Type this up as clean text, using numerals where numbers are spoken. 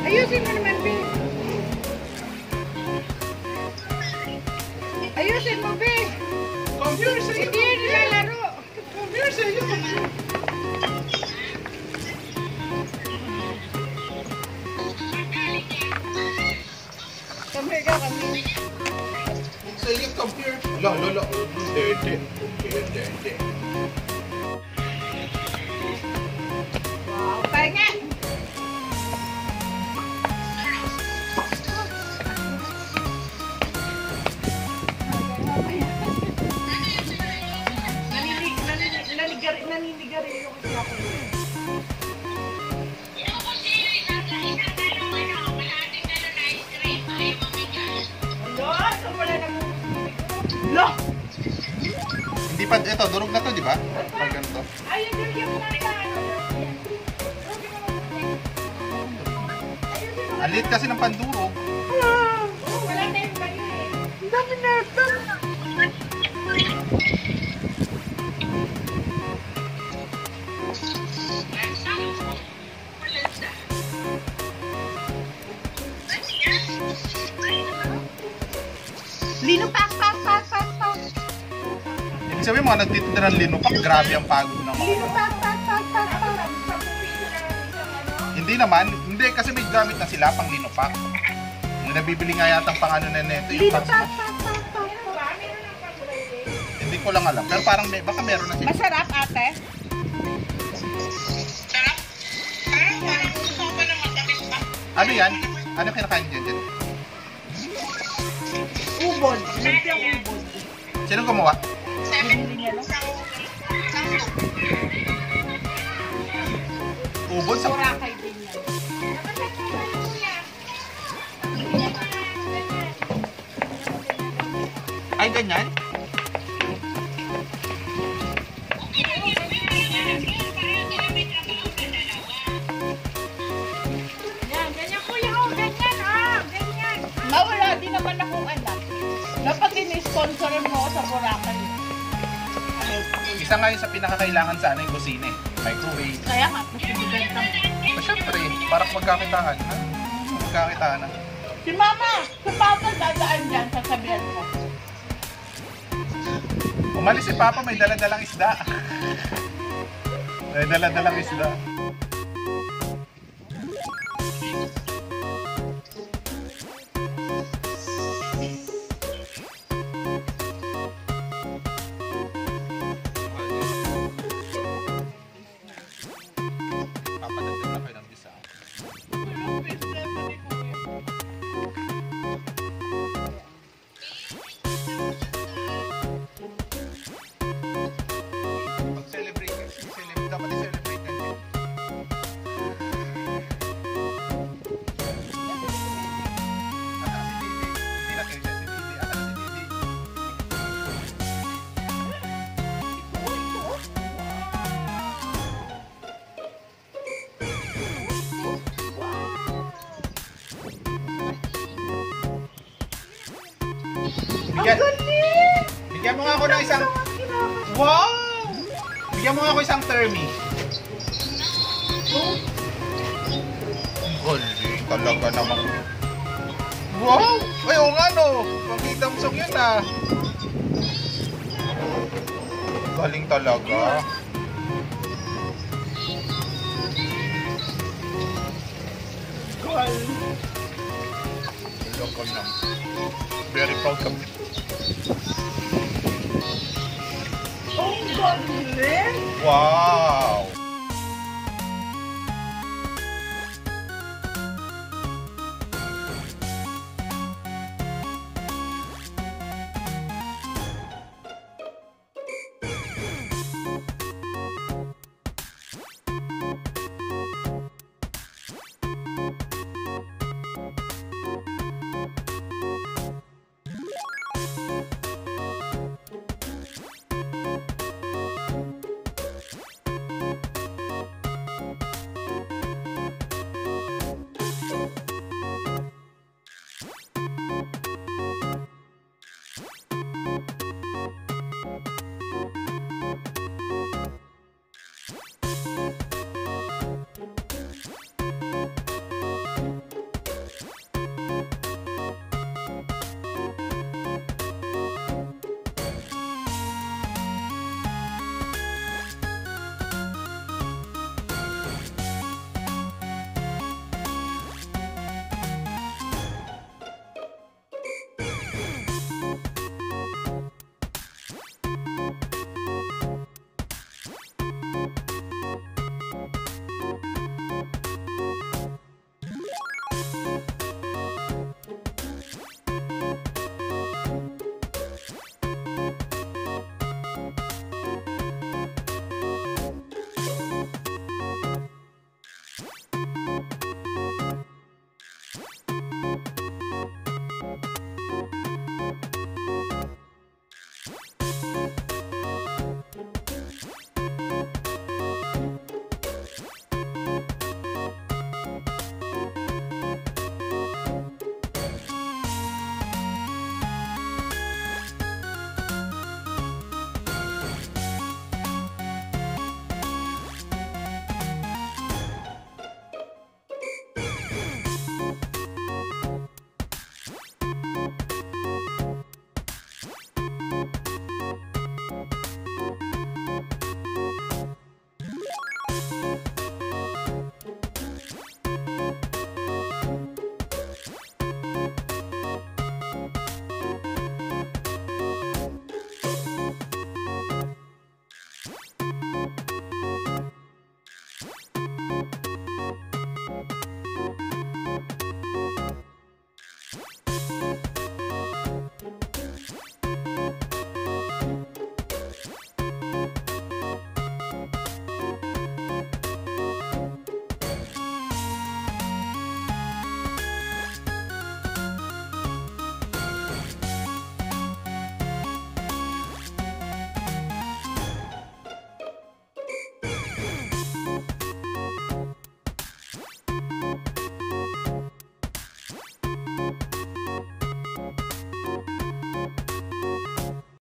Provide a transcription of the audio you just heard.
Ayusin mo naman, B. Ayusin mo, B. Computer sa'yo. Hindi yun nilalaro. Computer sa'yo. Kami ka, kami. Sa'yo, computer. Lo. Hindi. Wow, pahinga. Nalilig sigarilyo kasi ako. Lo, so wala na mo. Lo! Hindi pa, ito, durog na to, di ba? Pag ganito. Ayun, yung mga Ang liit kasi ng pandurog. wala na yung kayo eh. Ang dami na ito. Lino, pak. Ibig sabihin, mga nagtitinda ng linupak, grabe ang pagod ng mga. Lino, pak. Hindi naman, hindi kasi may gamit na sila pang linupak. Yung nabibili nga yata pang ano na neto, yung Lino, pang... pak. Hindi ko lang alam, pero parang may, baka meron na sila. Masarap, ate? Ano yan? Ano kinakain dyan? Ubod. Lumpiang ubod. Sino gumawa? Binili niya lang. Ubod sa... Boracay din yan. Ay, ganyan? Yan, ganyan kuya, oh, ganyan, ganyan. Mawala din naman akong anak. Dapat in-sponsoran mo ako sa Boracay. Isa nga yun sa pinakakailangan sana yung kusina eh. Microwave. Kaya nga, mas ibiganta mo. So, syempre, para magkakitaan. Ha? Magkakitaan na. Si Papa dadaan dyan, sasabihan ko. Umalis si Papa, may dala-dalang isda. May dala-dalang isda. Papadagdag na kayo ng isa. Pag-celebrate kasi, dapat i-celebrate ka din. At si Bibi, hindi na kayo siya si Bibi. At si Bibi. Bigyan mo nga ako ng isang... Wow! Bigyan mo nga ako isang termi. Galing talaga naman. Wow! Ay, oo nga no. Pagkita mo yun ah. Galing talaga. Talaga naman. Very proud kami. Oh, galing! Wow!